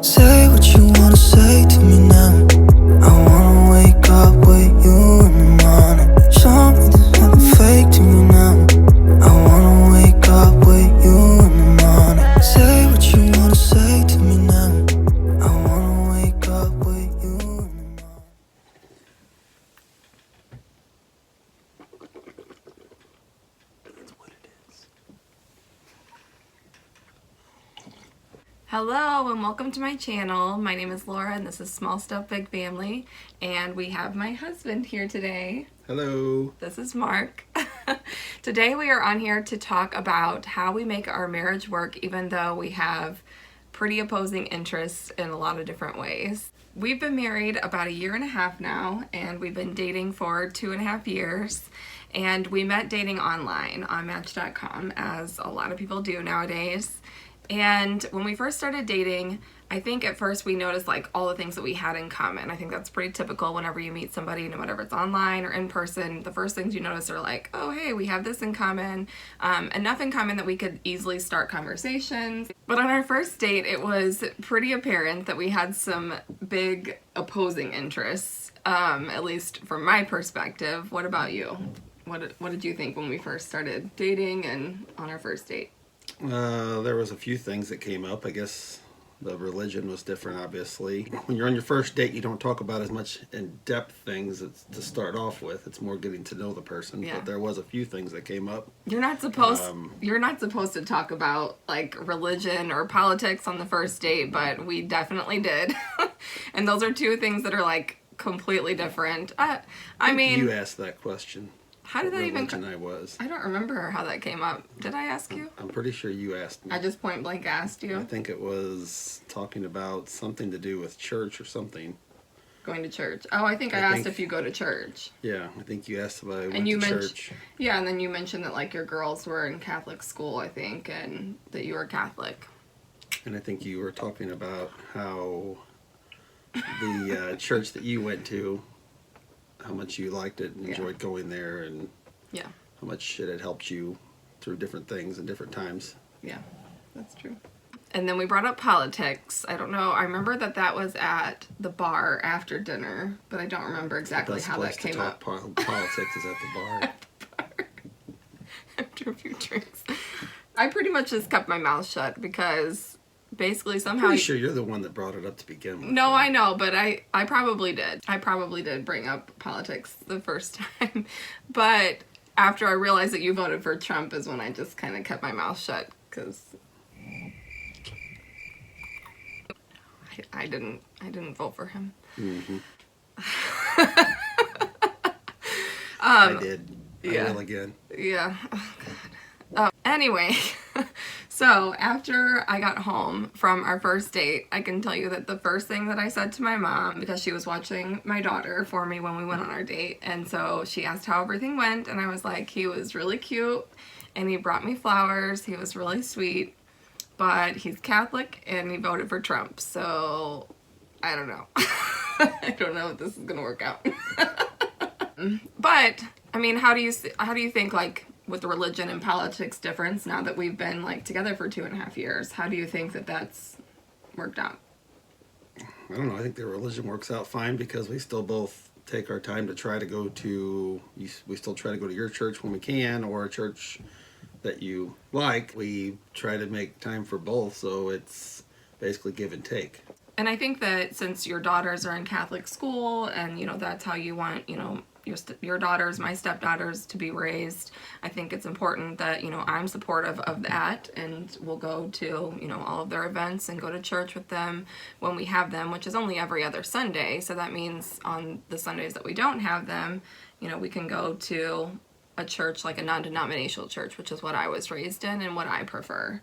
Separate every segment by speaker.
Speaker 1: Say what you wanna say to me now. I wanna wake up with you in the morning. Show me there's nothing fake to me now. I wanna wake up with you in the morning. Say what you wanna say to me now. I wanna wake up with you in the morning. That's what it is.
Speaker 2: Hello and welcome to my channel. My name is Laura and this is Small Stuff Big Family, and we have my husband here today.
Speaker 3: Hello.
Speaker 2: This is Mark. Today we are on here to talk about how we make our marriage work even though we have pretty opposing interests in a lot of different ways. We've been married about 1.5 years now, and we've been dating for 2.5 years. And we met dating online on Match.com, as a lot of people do nowadays. And when we first started dating, I think at first we noticed like all the things that we had in common. I think that's pretty typical whenever you meet somebody, no matter if it's online or in person. The first things you notice are like, oh, hey, we have this in common. Enough in common that we could easily start conversations. But on our first date, it was pretty apparent that we had some big opposing interests, at least from my perspective. What about you? What did you think when we first started dating and on our first date?
Speaker 3: There was a few things that came up. I guess the religion was different, obviously. When you're on your first date, you don't talk about as much in-depth things to start off with. It's more getting to know the person.
Speaker 2: Yeah.
Speaker 3: But there was a few things that came up.
Speaker 2: You're not supposed to talk about like religion or politics on the first date, but we definitely did. And those are two things that are like completely different. I mean,
Speaker 3: You asked that question.
Speaker 2: how did that even
Speaker 3: religion I was.
Speaker 2: I don't remember how that came up. Did I ask you?
Speaker 3: I'm pretty sure you asked me.
Speaker 2: I just point blank asked
Speaker 3: I
Speaker 2: you.
Speaker 3: think it was talking about something to do with church or something.
Speaker 2: Going to church. Oh, I think I asked if you go to church.
Speaker 3: Yeah, I think you asked if I went
Speaker 2: And you
Speaker 3: to
Speaker 2: mentioned,
Speaker 3: church.
Speaker 2: yeah, and then you mentioned that like your girls were in Catholic school, I think, and that you were Catholic.
Speaker 3: And I think you were talking about how the church that you went to, how much you liked it and enjoyed going there, and
Speaker 2: Yeah.
Speaker 3: how much it had helped you through different things and different times.
Speaker 2: Yeah, that's true. And then we brought up politics. I don't know. I remember that was at the bar after dinner, but I don't remember exactly
Speaker 3: Best
Speaker 2: how
Speaker 3: place
Speaker 2: that
Speaker 3: to
Speaker 2: came
Speaker 3: talk
Speaker 2: up.
Speaker 3: politics is at the bar.
Speaker 2: After a few drinks. I pretty much just kept my mouth shut because basically somehow...
Speaker 3: Pretty sure you're the one that brought it up to begin with.
Speaker 2: No, I know, but I probably did. I probably did bring up politics the first time. But after I realized that you voted for Trump is when I just kind of kept my mouth shut because I didn't vote for him.
Speaker 3: Mm-hmm. I did.
Speaker 2: yeah.
Speaker 3: I will again.
Speaker 2: Yeah. Oh, God. Anyway, so after I got home from our first date, I can tell you that the first thing that I said to my mom, because she was watching my daughter for me when we went on our date, and so she asked how everything went, and I was like, he was really cute, and he brought me flowers, he was really sweet, but he's Catholic, and he voted for Trump, so I don't know. I don't know if this is gonna work out. But, I mean, how do you think, like, with the religion and politics difference now that we've been like together for 2.5 years, how do you think that that's worked out?
Speaker 3: I don't know. I think the religion works out fine because we still both take our time to try to go to, we still try to go to your church when we can, or a church that you like. We try to make time for both, so it's basically give and take.
Speaker 2: And I think that since your daughters are in Catholic school and, you know, that's how you want, you know, your daughters, my stepdaughters, to be raised, I think it's important that, you know, I'm supportive of that, and we'll go to, you know, all of their events and go to church with them when we have them, which is only every other Sunday. So that means on the Sundays that we don't have them, you know, we can go to a church, like a non-denominational church, which is what I was raised in and what I prefer.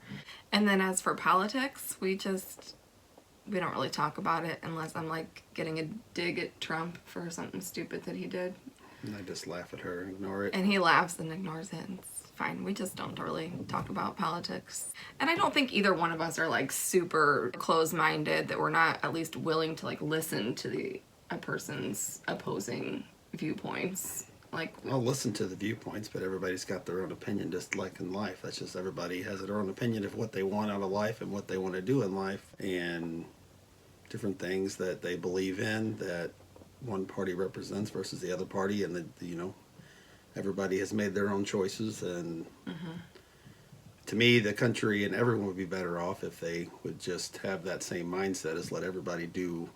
Speaker 2: And then as for politics, we don't really talk about it unless I'm like getting a dig at Trump for something stupid that he did.
Speaker 3: And I just laugh at her and ignore it.
Speaker 2: And he laughs and ignores it. And it's fine. We just don't really talk about politics. And I don't think either one of us are like super close-minded, that we're not at least willing to like listen to a person's opposing viewpoints. Like,
Speaker 3: I'll listen to the viewpoints, but everybody's got their own opinion, just like in life. That's just, everybody has their own opinion of what they want out of life and what they want to do in life. And different things that they believe in that one party represents versus the other party, and that, you know, everybody has made their own choices, and to me, the country and everyone would be better off if they would just have that same mindset as let everybody do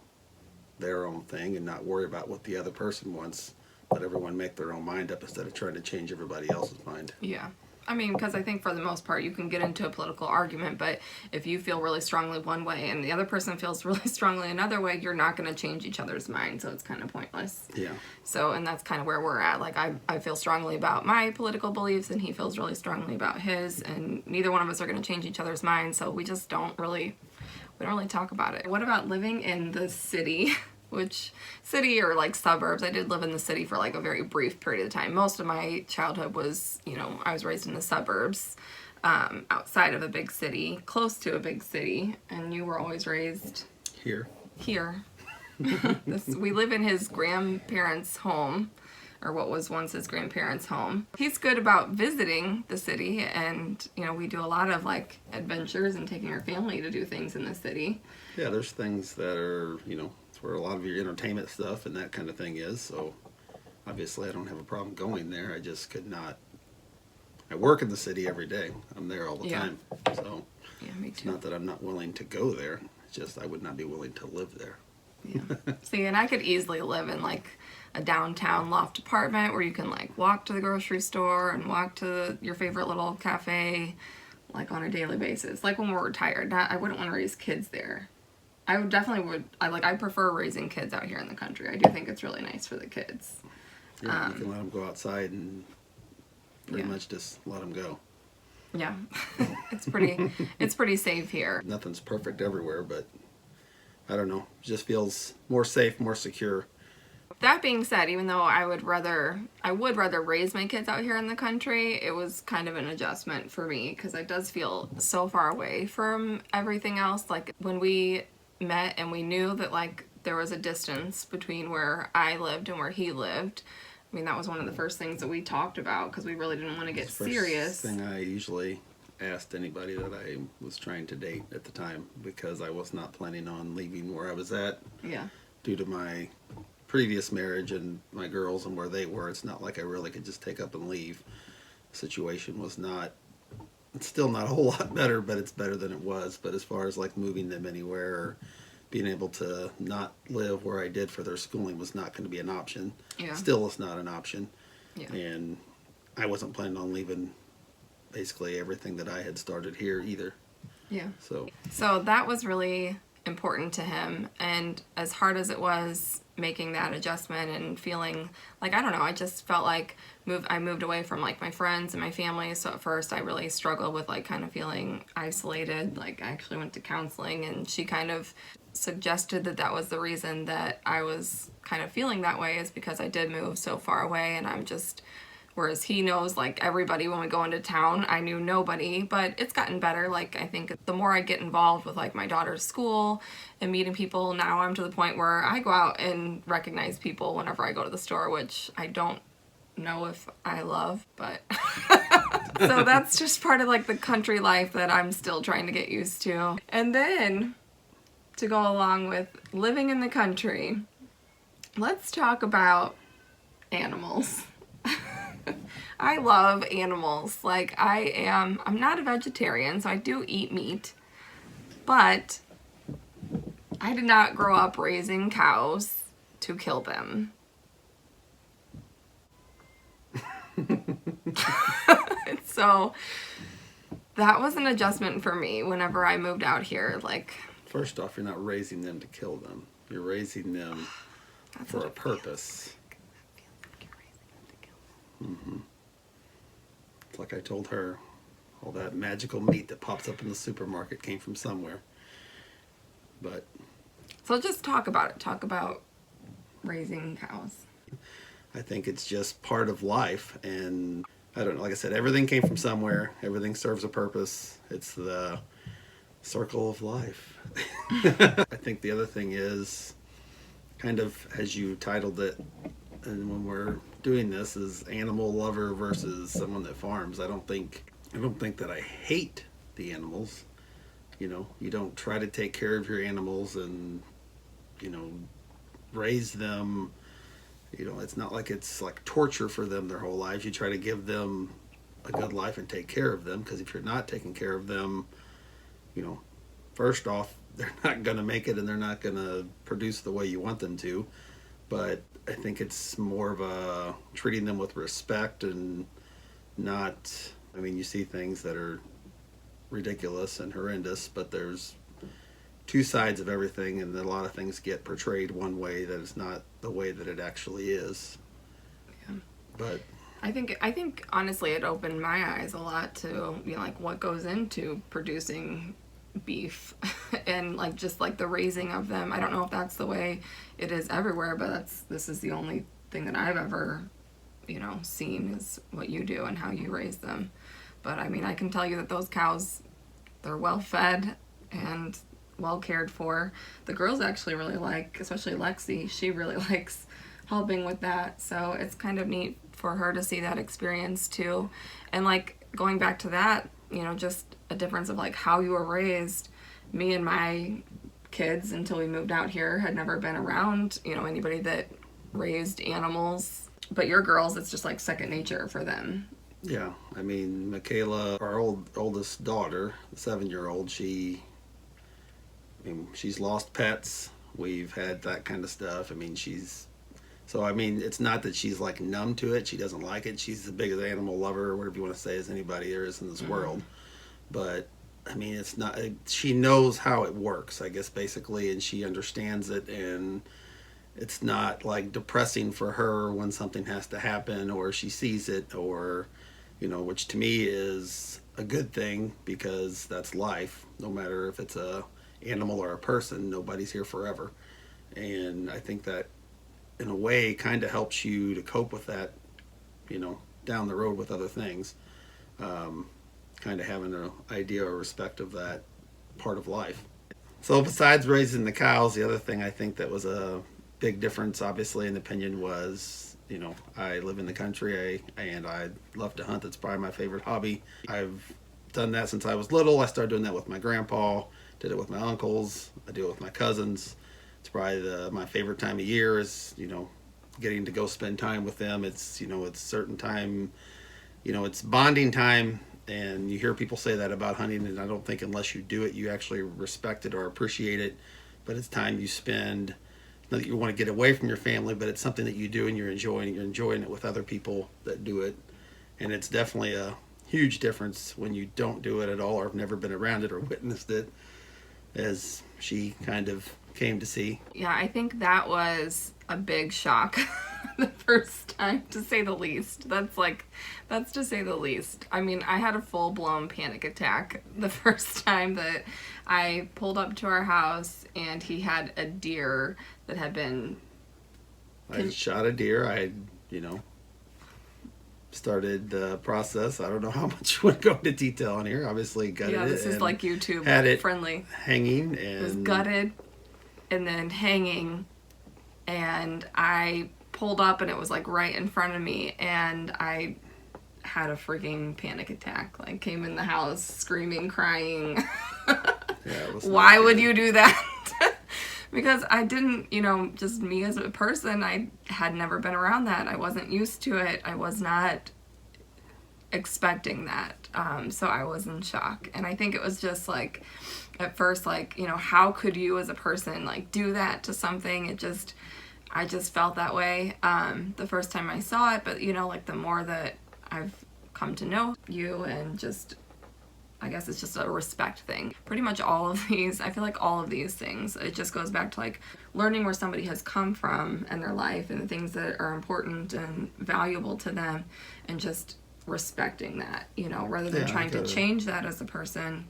Speaker 3: their own thing and not worry about what the other person wants. Let everyone make their own mind up instead of trying to change everybody else's mind.
Speaker 2: Yeah. I mean, because I think for the most part you can get into a political argument, but if you feel really strongly one way and the other person feels really strongly another way, you're not going to change each other's mind, so it's kind of pointless.
Speaker 3: Yeah.
Speaker 2: So, and that's kind of where we're at. Like, I feel strongly about my political beliefs, and he feels really strongly about his, and neither one of us are going to change each other's minds, so we just don't really talk about it. What about living in the city? Which city or like suburbs? I did live in the city for like a very brief period of time. Most of my childhood was, you know, I was raised in the suburbs, outside of a big city, close to a big city, and you were always raised
Speaker 3: Here.
Speaker 2: We live in his grandparents' home, or what was once his grandparents' home. He's good about visiting the city, and, you know, we do a lot of like adventures and taking our family to do things in the city.
Speaker 3: Yeah, there's things that are, you know, it's where a lot of your entertainment stuff and that kind of thing is. So obviously I don't have a problem going there. I just could not. I work in the city every day. I'm there all the time. So
Speaker 2: Yeah, me
Speaker 3: it's
Speaker 2: too.
Speaker 3: not that I'm not willing to go there. It's just I would not be willing to live there.
Speaker 2: Yeah. See, and I could easily live in like a downtown loft apartment where you can like walk to the grocery store and walk to your favorite little cafe like on a daily basis. Like when we're retired. I wouldn't want to raise kids there. I I prefer raising kids out here in the country. I do think it's really nice for the kids.
Speaker 3: Yeah, you can let them go outside and pretty much just let them go.
Speaker 2: Yeah. it's pretty safe here.
Speaker 3: Nothing's perfect everywhere, but I don't know. It just feels more safe, more secure.
Speaker 2: That being said, even though I would rather raise my kids out here in the country, it was kind of an adjustment for me because it does feel so far away from everything else. Like when we met and we knew that like there was a distance between where I lived and where he lived. I mean, that was one of the first things that we talked about because we really didn't want to get serious.
Speaker 3: First thing I usually asked anybody that I was trying to date at the time, because I was not planning on leaving where I was at.
Speaker 2: Yeah.
Speaker 3: Due to my previous marriage and my girls and where they were, it's not like I really could just take up and leave. The situation was not, it's still not a whole lot better, but it's better than it was. But as far as like moving them anywhere or being able to not live where I did for their schooling was not going to be an option.
Speaker 2: Yeah.
Speaker 3: Still is not an option.
Speaker 2: Yeah.
Speaker 3: And I wasn't planning on leaving basically everything that I had started here either.
Speaker 2: Yeah.
Speaker 3: So
Speaker 2: that was really important to him, and as hard as it was making that adjustment and feeling like, I don't know, I just felt like I moved away from like my friends and my family, so at first I really struggled with like kind of feeling isolated. Like I actually went to counseling, and she kind of suggested that was the reason that I was kind of feeling that way, is because I did move so far away, and I'm just, whereas he knows like everybody when we go into town, I knew nobody, but it's gotten better. Like I think the more I get involved with like my daughter's school and meeting people, now I'm to the point where I go out and recognize people whenever I go to the store, which I don't know if I love, but so that's just part of like the country life that I'm still trying to get used to. And then to go along with living in the country, let's talk about animals. I love animals. Like I'm not a vegetarian, so I do eat meat, but I did not grow up raising cows to kill them. So that was an adjustment for me whenever I moved out here. Like,
Speaker 3: first off, you're not raising them to kill them. You're raising them for a purpose. Mm-hmm. It's like I told her, all that magical meat that pops up in the supermarket came from somewhere. But
Speaker 2: so just talk about it. Talk about raising cows.
Speaker 3: I think it's just part of life, and I don't know, like I said, everything came from somewhere. Everything serves a purpose. It's the circle of life. I think the other thing is, kind of as you titled it, and when we're doing this, is animal lover versus someone that farms. I don't think that I hate the animals. You know, you don't try to take care of your animals and raise them. It's not like it's like torture for them their whole lives. You try to give them a good life and take care of them, because if you're not taking care of them, first off, they're not going to make it and they're not going to produce the way you want them to. But I think it's more of a treating them with respect and not, you see things that are ridiculous and horrendous, but there's two sides of everything, and a lot of things get portrayed one way that is not the way that it actually is.
Speaker 2: Yeah.
Speaker 3: But
Speaker 2: I think honestly it opened my eyes a lot to like what goes into producing beef and like just like the raising of them. I don't know if that's the way it is everywhere, but this is the only thing that I've ever seen is what you do and how you raise them. But I can tell you that those cows, they're well fed and well cared for. The girls actually really like, especially Lexi, she really likes helping with that. So it's kind of neat for her to see that experience too. And like going back to that, just a difference of like how you were raised. Me and my kids, until we moved out here, had never been around, anybody that raised animals. But your girls, it's just like second nature for them.
Speaker 3: Yeah, Michaela, our oldest daughter, the 7-year-old, she's lost pets. We've had that kind of stuff. It's not that she's like numb to it. She doesn't like it. She's the biggest animal lover, or whatever you want to say, as anybody there is in this world. But it's not. She knows how it works, I guess, basically, and she understands it, and it's not like depressing for her when something has to happen, or she sees it, or which to me is a good thing, because that's life. No matter if it's a animal or a person, nobody's here forever. And I think that in a way kind of helps you to cope with that, down the road with other things. Kind of having an idea or respect of that part of life. So besides raising the cows, the other thing I think that was a big difference, obviously, in opinion was, I live in the country and I love to hunt. It's probably my favorite hobby. I've done that since I was little. I started doing that with my grandpa, did it with my uncles, I do it with my cousins. It's probably my favorite time of year is, getting to go spend time with them. It's, it's certain time, it's bonding time. And you hear people say that about hunting, and I don't think unless you do it, you actually respect it or appreciate it. But it's time you spend, not that you want to get away from your family, but it's something that you do and you're enjoying it with other people that do it. And it's definitely a huge difference when you don't do it at all, or have never been around it or witnessed it, as she kind of came to see.
Speaker 2: Yeah, I think that was a big shock the first time, to say the least. That's to say the least. I had a full-blown panic attack the first time that I pulled up to our house and he had a deer that had been...
Speaker 3: I shot a deer. I had, started the process. I don't know how much you want to go into detail on here. Obviously gutted it.
Speaker 2: Yeah, this is like YouTube
Speaker 3: had it
Speaker 2: friendly.
Speaker 3: Hanging, and
Speaker 2: it was gutted and then hanging, and I pulled up and it was like right in front of me, and I had a freaking panic attack. Like, came in the house screaming, crying.
Speaker 3: Yeah,
Speaker 2: why would you do that? Because I didn't, just me as a person, I had never been around that. I wasn't used to it. I was not expecting that. So I was in shock. And I think it was just like, at first, like, how could you as a person, like, do that to something? I just felt that way the first time I saw it. But, like, the more that I've come to know you, and just, I guess it's just a respect thing. Pretty much all of these, I feel like all of these things, it just goes back to like learning where somebody has come from in their life and the things that are important and valuable to them, and just respecting that, rather than trying to change that as a person,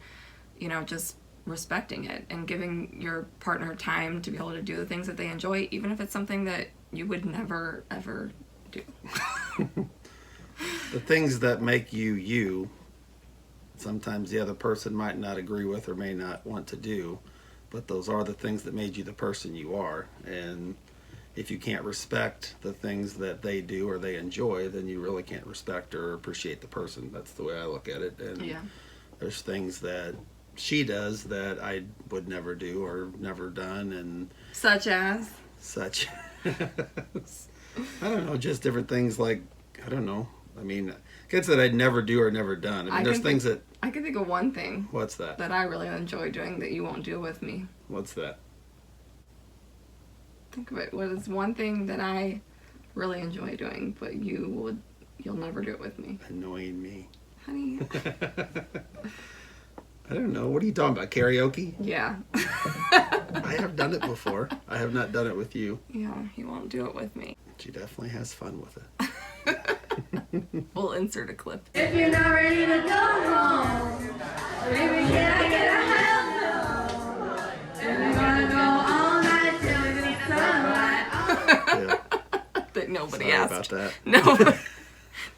Speaker 2: just respecting it and giving your partner time to be able to do the things that they enjoy, even if it's something that you would never, ever do.
Speaker 3: The things that make you, sometimes the other person might not agree with or may not want to do, but those are the things that made you the person you are. And if you can't respect the things that they do or they enjoy, then you really can't respect or appreciate the person. That's the way I look at it. And there's things that she does that I would never do or never done, and
Speaker 2: Such as?
Speaker 3: such. I don't know, just different things like, I don't know. I mean, kids that I'd never do or never done. I mean, there's things that.
Speaker 2: I can think of one thing
Speaker 3: What's that?
Speaker 2: that I really enjoy doing that you won't do with me.
Speaker 3: What's that?
Speaker 2: Think of it. What is one thing that I really enjoy doing, but you'll never do it with me?
Speaker 3: Annoying me.
Speaker 2: Honey.
Speaker 3: I don't know. What are you talking about? Karaoke?
Speaker 2: Yeah.
Speaker 3: I have done it before. I have not done it with you.
Speaker 2: Yeah, he won't do it with me.
Speaker 3: She definitely has fun with it.
Speaker 2: We'll insert a clip.
Speaker 4: If you're not ready to go home, baby, can I get a hell no? If you're gonna go all night till the sunlight.
Speaker 3: Yeah.
Speaker 2: That nobody
Speaker 3: Sorry
Speaker 2: asked.
Speaker 3: about that.
Speaker 2: No,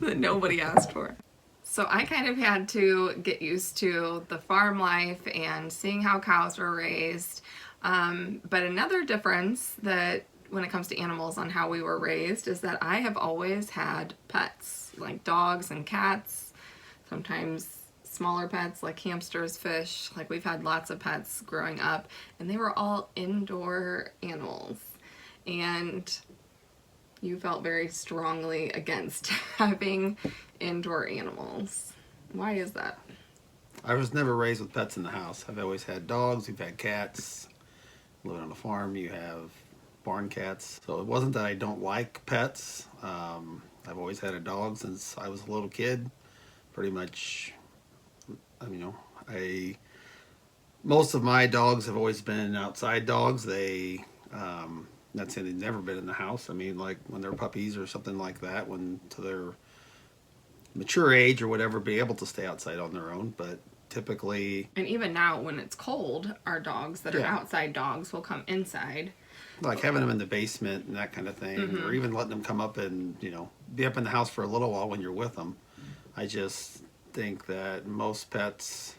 Speaker 2: that nobody asked for. So I kind of had to get used to the farm life and seeing how cows were raised. But another difference that when it comes to animals on how we were raised is that I have always had pets, like dogs and cats, sometimes smaller pets like hamsters, fish. Like we've had lots of pets growing up, and they were all indoor animals. And you felt very strongly against having indoor animals. Why is that?
Speaker 3: I was never raised with pets in the house. I've always had dogs. We've had cats. Living on a farm, you have barn cats. So it wasn't that I don't like pets. I've always had a dog since I was a little kid. Pretty much, most of my dogs have always been outside dogs. They, not saying they've never been in the house. I mean, like when they're puppies or something like that, when to their mature age or whatever, be able to stay outside on their own. But typically,
Speaker 2: And even now when it's cold, our dogs that are
Speaker 3: Yeah.
Speaker 2: outside dogs will come inside.
Speaker 3: like having them in the basement and that kind of thing, or even letting them come up and, be up in the house for a little while when you're with them. I just think that most pets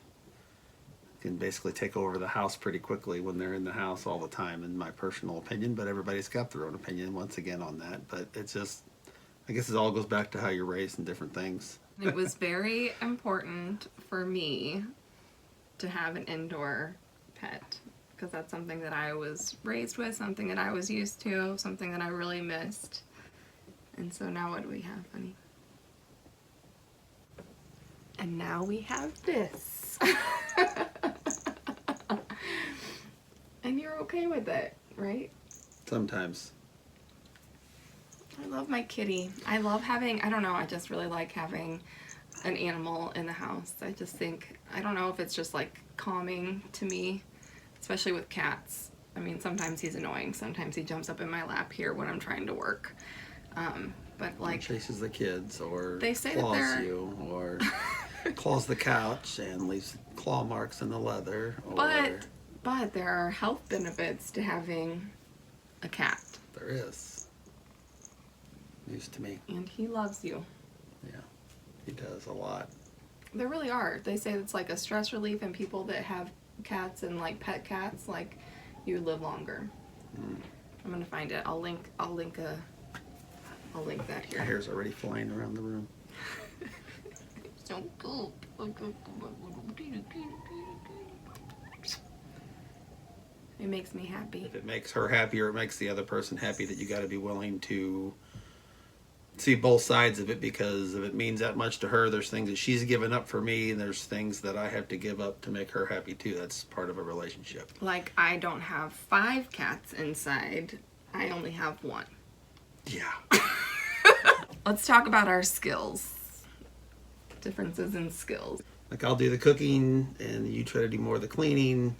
Speaker 3: can basically take over the house pretty quickly when they're in the house all the time, in my personal opinion, but everybody's got their own opinion once again on that. But it's just, I guess it all goes back to how you're raised and different things.
Speaker 2: It was very important for me to have an indoor pet because that's something that I was raised with, something that I was used to, something that I really missed. And so now what do we have, honey? And now we have this. And you're okay with it, right?
Speaker 3: Sometimes.
Speaker 2: I love my kitty. I love having, I don't know, I just really like having an animal in the house. I just think, I don't know if it's just like calming to me, especially with cats. I mean, sometimes he's annoying. Sometimes he jumps up in my lap here when I'm trying to work. But like,
Speaker 3: Chases the kids, or
Speaker 2: They say that
Speaker 3: claws
Speaker 2: they're-
Speaker 3: you, or claws the couch and leaves claw marks in the leather. Or
Speaker 2: but there are health benefits to having a cat.
Speaker 3: there is. News to me.
Speaker 2: And he loves you.
Speaker 3: Yeah, he does a lot.
Speaker 2: There really are. They say it's like a stress relief, and people that have cats and like pet cats, like you live longer. I'm gonna find it. I'll link that
Speaker 3: My
Speaker 2: here.
Speaker 3: hair's already flying around the room.
Speaker 2: So cool. It makes me happy.
Speaker 3: If it makes her happy or it makes the other person happy, that you got to be willing to see both sides of it, because if it means that much to her, there's things that she's given up for me, and there's things that I have to give up to make her happy too. That's part of a relationship.
Speaker 2: Like, I don't have 5 cats inside. I only have 1.
Speaker 3: Yeah.
Speaker 2: Let's talk about our skills. Differences in skills.
Speaker 3: Like, I'll do the cooking and you try to do more of the cleaning.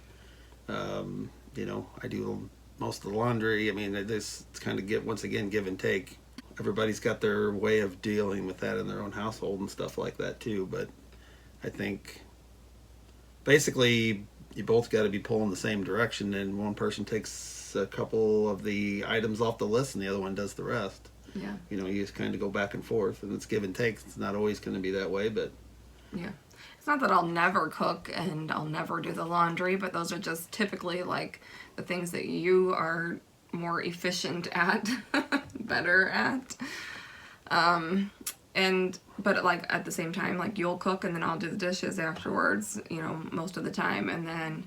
Speaker 3: I do most of the laundry. I mean, this kind of give and take. Everybody's got their way of dealing with that in their own household and stuff like that too. But I think basically you both got to be pulling the same direction, and one person takes a couple of the items off the list and the other one does the rest.
Speaker 2: Yeah.
Speaker 3: You just kind of go back and forth, and it's give and take. It's not always going to be that way, but
Speaker 2: Yeah. It's not that I'll never cook and I'll never do the laundry, but those are just typically like the things that you are more efficient at, better at. And but like at the same time, like you'll cook and then I'll do the dishes afterwards, you know, most of the time. And then,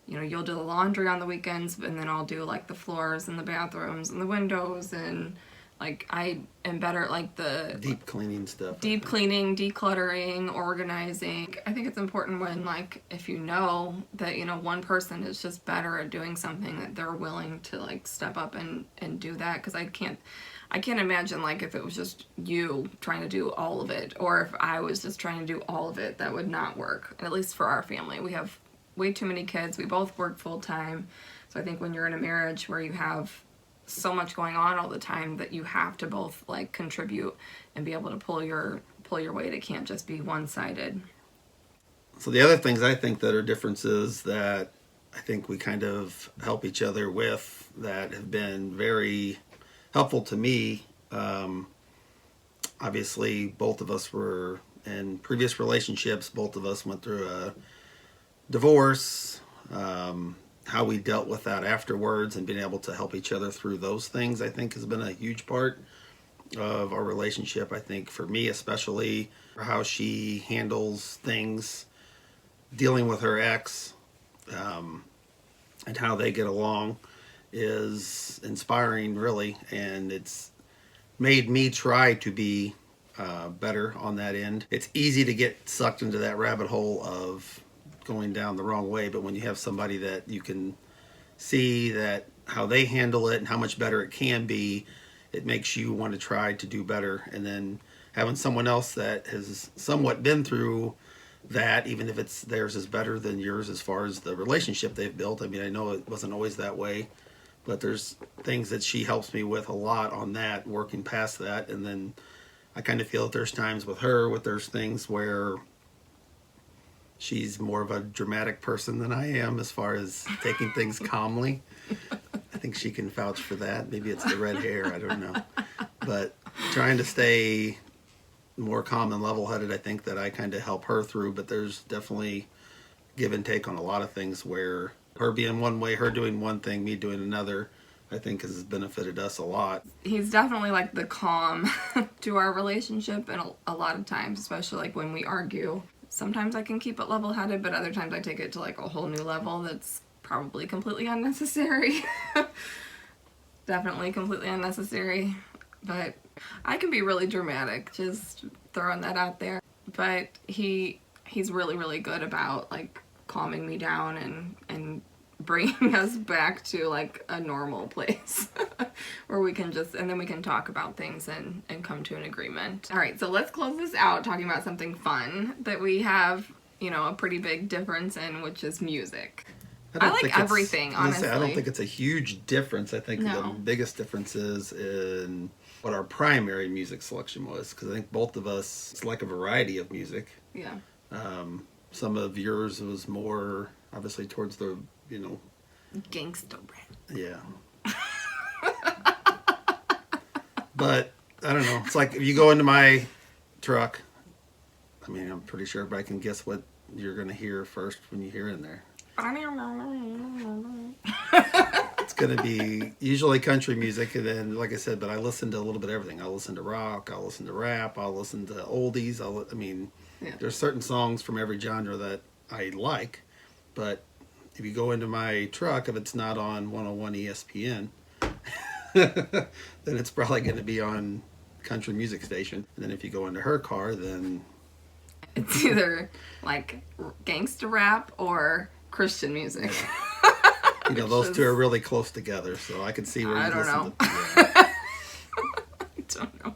Speaker 2: you know, you'll do the laundry on the weekends and then I'll do like the floors and the bathrooms and the windows, and like I am better at like the
Speaker 3: Deep cleaning stuff.
Speaker 2: deep cleaning, decluttering, organizing. I think it's important when, like, if you know that, you know, one person is just better at doing something, that they're willing to like step up and do that. Because I can't imagine like if it was just you trying to do all of it, or if I was just trying to do all of it, that would not work. At least for our family, we have way too many kids. We both work full time, so I think when you're in a marriage where you have so much going on all the time, that you have to both like contribute and be able to pull your weight. It can't just be one-sided.
Speaker 3: So the other things I think that are differences that I think we kind of help each other with that have been very helpful to me. Obviously, both of us were in previous relationships. Both of us went through a divorce. How we dealt with that afterwards and being able to help each other through those things, I think, has been a huge part of our relationship. I think for me especially, how she handles things dealing with her ex, and how they get along is inspiring, really, and it's made me try to be better on that end. It's easy to get sucked into that rabbit hole of going down the wrong way, but when you have somebody that you can see that how they handle it and how much better it can be, it makes you want to try to do better. And then having someone else that has somewhat been through that, even if it's theirs is better than yours as far as the relationship they've built. I mean, I know it wasn't always that way, but there's things that she helps me with a lot on that, working past that. And then I kind of feel that there's times with her there's things where she's more of a dramatic person than I am as far as taking things calmly. I think she can vouch for that. Maybe it's the red hair, I don't know. But trying to stay more calm and level-headed, I think that I kind of help her through. But there's definitely give and take on a lot of things where her being one way, her doing one thing, me doing another, I think has benefited us a lot.
Speaker 2: He's definitely like the calm to our relationship, and a lot of times, especially like when we argue, sometimes I can keep it level-headed, but other times I take it to like a whole new level that's probably completely unnecessary. Definitely completely unnecessary. But I can be really dramatic, just throwing that out there. But he's really, really good about like calming me down and bringing us back to like a normal place where we can just, and then we can talk about things and come to an agreement. All right, so let's close this out talking about something fun that we have, you know, a pretty big difference in, which is music. I like everything, honestly.
Speaker 3: I don't think it's a huge difference. I think the biggest difference is in what our primary music selection was, because I think both of us, it's like a variety of music.
Speaker 2: Yeah.
Speaker 3: Some of yours was more obviously towards the, you know,
Speaker 2: gangsta rap.
Speaker 3: Yeah. But I don't know. It's like if you go into my truck, I mean, I'm pretty sure everybody can guess what you're going to hear first when you hear in there. It's going to be usually country music, and then, like I said, but I listen to a little bit of everything. I'll listen to rock, I'll listen to rap, I'll listen to oldies. There's certain songs from every genre that I like, but if you go into my truck, if it's not on 101 ESPN, then it's probably going to be on country music station. And then if you go into her car, then
Speaker 2: it's either like gangsta rap or Christian music.
Speaker 3: You know, those two are really close together, so I can see where you listen to.
Speaker 2: I don't know.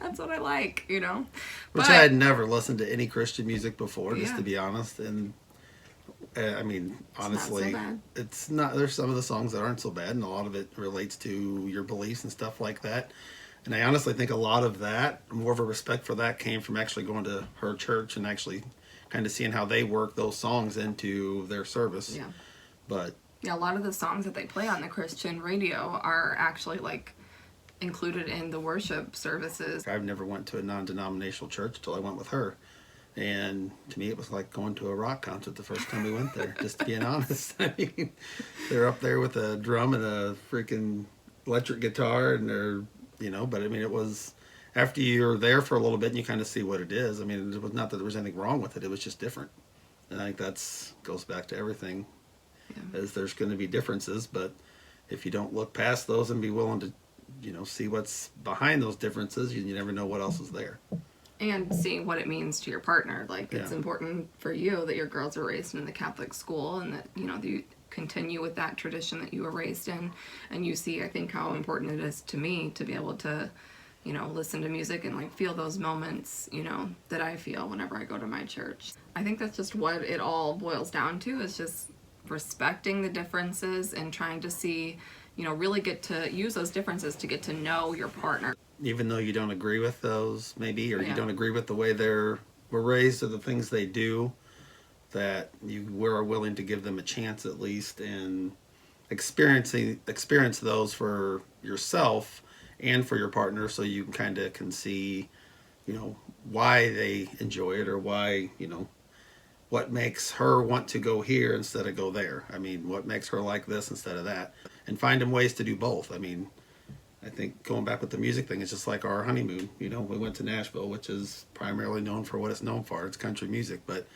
Speaker 2: That's what I like, you know.
Speaker 3: Which I had never listened to any Christian music before, just to be honest. And I mean, honestly, it's not. There's some of the songs that aren't so bad, and a lot of it relates to your beliefs and stuff like that. And I honestly think a lot of that, more of a respect for that, came from actually going to her church and actually kind of seeing how they work those songs into their service.
Speaker 2: Yeah.
Speaker 3: But
Speaker 2: yeah, a lot of the songs that they play on the Christian radio are actually like included in the worship services.
Speaker 3: I've never went to a non-denominational church until I went with her. And to me, it was like going to a rock concert the first time we went there, just being honest. I mean, they're up there with a drum and a freaking electric guitar, and they're, you know, but I mean, it was, after you're there for a little bit and you kind of see what it is. I mean, it was not that there was anything wrong with it. It was just different. And I think that's goes back to everything.
Speaker 2: Yeah.
Speaker 3: As there's going to be differences, but if you don't look past those and be willing to, see what's behind those differences, you never know what else is there.
Speaker 2: And seeing what it means to your partner. Like, it's
Speaker 3: Yeah.
Speaker 2: important for you that your girls are raised in the Catholic school and that, you continue with that tradition that you were raised in. And you see, I think, how important it is to me to be able to, listen to music and, like, feel those moments, that I feel whenever I go to my church. I think that's just what it all boils down to, is just respecting the differences and trying to see, really get to use those differences to get to know your partner.
Speaker 3: Even though you don't agree with those, maybe, or
Speaker 2: Yeah.
Speaker 3: you don't agree with the way were raised or the things they do, that you were willing to give them a chance at least and experience those for yourself and for your partner, so you kind of can see, why they enjoy it, or why, what makes her want to go here instead of go there. I mean, what makes her like this instead of that, and find them ways to do both. I mean, I think going back with the music thing, it's just like our honeymoon. We went to Nashville, which is primarily known for what it's known for. It's country music, but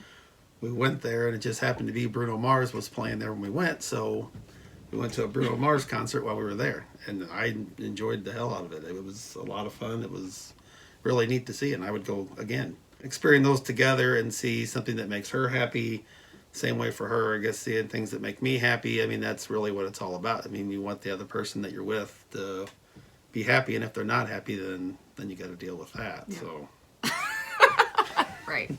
Speaker 3: we went there and it just happened to be Bruno Mars was playing there when we went, so we went to a Bruno Mars concert while we were there, and I enjoyed the hell out of it. It was a lot of fun. It was really neat to see, and I would go again. Experience those together and see something that makes her happy. Same way for her, I guess, seeing things that make me happy. I mean, that's really what it's all about. I mean, you want the other person that you're with to be happy, and if they're not happy, then you got to deal with that.
Speaker 2: Yeah.
Speaker 3: So
Speaker 2: Right.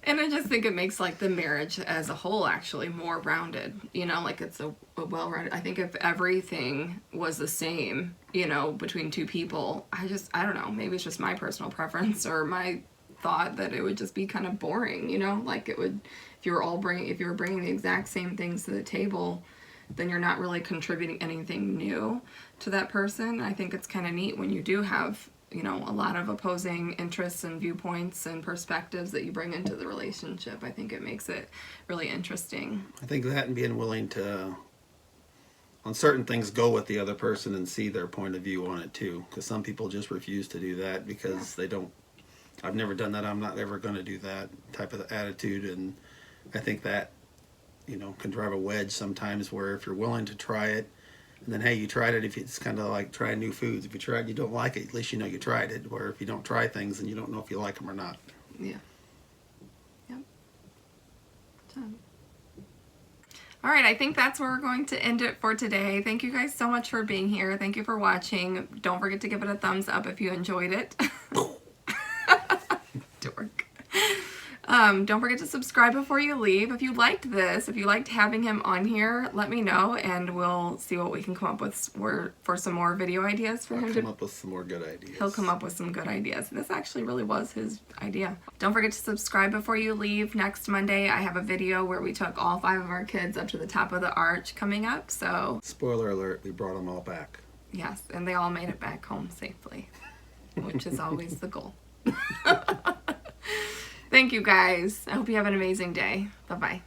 Speaker 2: And I just think it makes, like, the marriage as a whole actually more rounded. Like, it's a well-rounded. I think if everything was the same, between two people, I don't know, maybe it's just my personal preference or my thought that it would just be kind of boring, like it would, if you were bringing the exact same things to the table, then you're not really contributing anything new to that person. I think it's kind of neat when you do have, a lot of opposing interests and viewpoints and perspectives that you bring into the relationship. I think it makes it really interesting.
Speaker 3: I think that, and being willing to, on certain things, go with the other person and see their point of view on it too, because some people just refuse to do that because they don't. I've never done that. I'm not ever going to do that type of attitude, and I think that, can drive a wedge sometimes, where if you're willing to try it, and then, hey, you tried it. If it's kind of like trying new foods. If you tried, you don't like it, at least you know you tried it. Or if you don't try things, then you don't know if you like them or not.
Speaker 2: Yeah. Yep. So. All right, I think that's where we're going to end it for today. Thank you guys so much for being here. Thank you for watching. Don't forget to give it a thumbs up if you enjoyed it. Dork. Don't forget to subscribe before you leave. If you liked this, if you liked having him on here, let me know, and we'll see what we can come up with for some more video ideas for him.
Speaker 3: I'll come up with some more good ideas.
Speaker 2: He'll come up with some good ideas. This actually really was his idea. Don't forget to subscribe before you leave. Next Monday, I have a video where we took all 5 of our kids up to the top of the arch coming up. So,
Speaker 3: Spoiler alert, we brought them all back.
Speaker 2: yes, and they all made it back home safely, which is always the goal. Thank you guys. I hope you have an amazing day. Bye-bye.